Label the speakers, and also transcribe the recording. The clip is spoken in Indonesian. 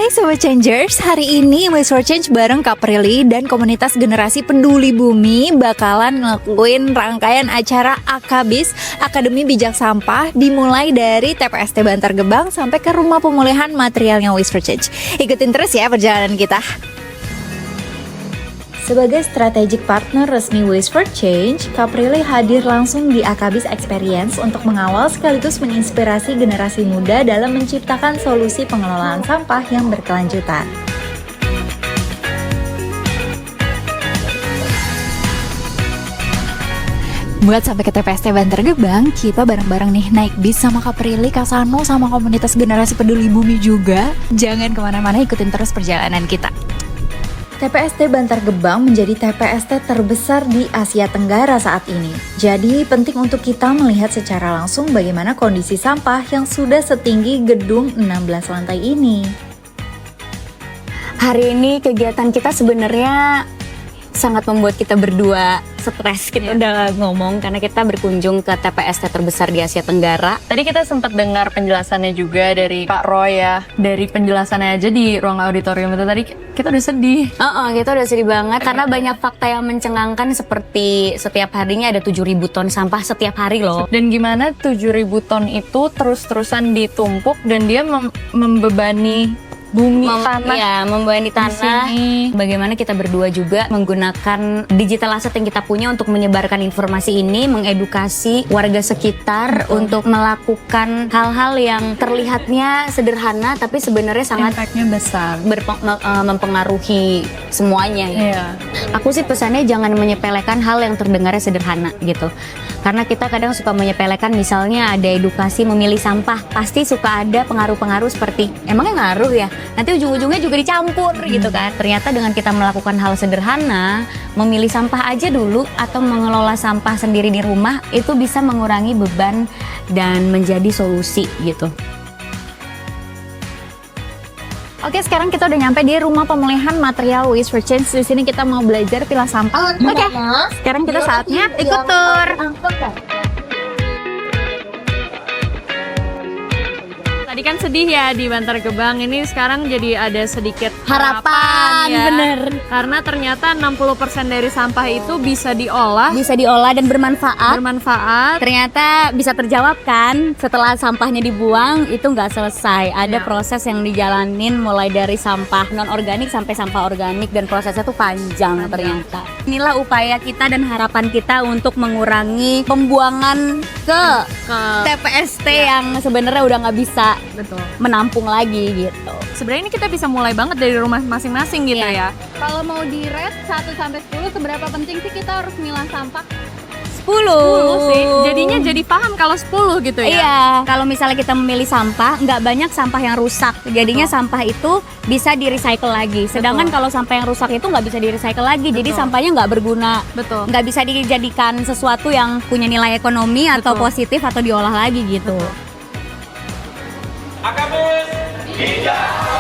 Speaker 1: Hai Sobat Changers, hari ini Waste for Change bareng Kak Prilly dan komunitas generasi peduli bumi bakalan ngelakuin rangkaian acara AKBIS, Akademi Bijak Sampah, dimulai dari TPST Bantar Gebang sampai ke Rumah Pemulihan Materialnya Waste for Change. Ikutin terus ya perjalanan kita. Sebagai strategic partner resmi Waste for Change, Kak Prilly hadir langsung di AKBIS Experience untuk mengawal sekaligus menginspirasi generasi muda dalam menciptakan solusi pengelolaan sampah yang berkelanjutan. Buat sampai ke TPST Bantar Gebang, kita bareng-bareng nih naik bis sama Kak Prilly, Kak Sano, sama komunitas generasi peduli bumi juga. Jangan kemana-mana, ikutin terus perjalanan kita. TPST Bantar Gebang menjadi TPST terbesar di Asia Tenggara saat ini. Jadi penting untuk kita melihat secara langsung bagaimana kondisi sampah yang sudah setinggi gedung 16 lantai ini.
Speaker 2: Hari ini kegiatan kita sebenarnya sangat membuat kita berdua stres. Kita udah ngomong karena kita berkunjung ke TPST terbesar di Asia Tenggara.
Speaker 3: Tadi kita sempat dengar penjelasannya juga dari Pak Roy ya. Dari penjelasannya aja di ruang auditorium itu tadi kita udah sedih.
Speaker 2: Kita udah sedih banget karena banyak fakta yang mencengangkan seperti setiap harinya ada 7.000 ton sampah setiap hari loh.
Speaker 3: Dan gimana 7.000 ton itu terus-terusan ditumpuk dan dia membebani bumi, tanah.
Speaker 2: Ya, membebani tanah. Bagaimana kita berdua juga menggunakan digital asset yang kita punya untuk menyebarkan informasi ini, mengedukasi warga sekitar untuk melakukan hal-hal yang terlihatnya sederhana tapi sebenarnya sangat
Speaker 3: impactnya besar,
Speaker 2: mempengaruhi semuanya.
Speaker 3: Iya.
Speaker 2: Aku sih pesannya jangan menyepelekan hal yang terdengarnya sederhana gitu. Karena kita kadang suka menyepelekan, misalnya ada edukasi memilih sampah, pasti suka ada pengaruh-pengaruh seperti emangnya ngaruh ya? Nanti ujung-ujungnya juga dicampur gitu kan. Ternyata dengan kita melakukan hal sederhana, memilih sampah aja dulu atau mengelola sampah sendiri di rumah, itu bisa mengurangi beban dan menjadi solusi gitu.
Speaker 1: Oke, sekarang kita udah nyampe di Rumah Pemulihan Material Waste for Change. Di sini kita mau belajar pilah sampah. Oke, sekarang kita saatnya ikut tur.
Speaker 3: Tadi kan sedih ya di Bantar Gebang, ini sekarang jadi ada sedikit
Speaker 2: Harapan,
Speaker 3: ya.
Speaker 2: bener.
Speaker 3: Karena ternyata 60% dari sampah itu bisa diolah
Speaker 2: Dan bermanfaat.
Speaker 3: bermanfaat.
Speaker 2: Ternyata bisa terjawab kan, setelah sampahnya dibuang itu nggak selesai. Ada proses yang dijalanin mulai dari sampah non-organik sampai sampah organik dan prosesnya tuh panjang ternyata. Inilah upaya kita dan harapan kita untuk mengurangi pembuangan ke TPST yang sebenarnya udah nggak bisa
Speaker 3: Betul.
Speaker 2: menampung lagi gitu.
Speaker 3: Sebenarnya ini kita bisa mulai banget dari rumah masing-masing gitu ya.
Speaker 4: Kalau mau di rate 1 sampai 10, seberapa penting sih kita harus milah sampah?
Speaker 2: 10
Speaker 3: sih. Jadinya jadi paham kalau 10 gitu ya.
Speaker 2: Iya, kalau misalnya kita memilih sampah, nggak banyak sampah yang rusak. Jadinya sampah itu bisa di-recycle lagi. Sedangkan kalau sampah yang rusak itu nggak bisa di-recycle lagi. Jadi sampahnya nggak berguna.
Speaker 3: Betul.
Speaker 2: Nggak bisa dijadikan sesuatu yang punya nilai ekonomi atau positif atau diolah lagi gitu.
Speaker 5: AKBIS Bijak.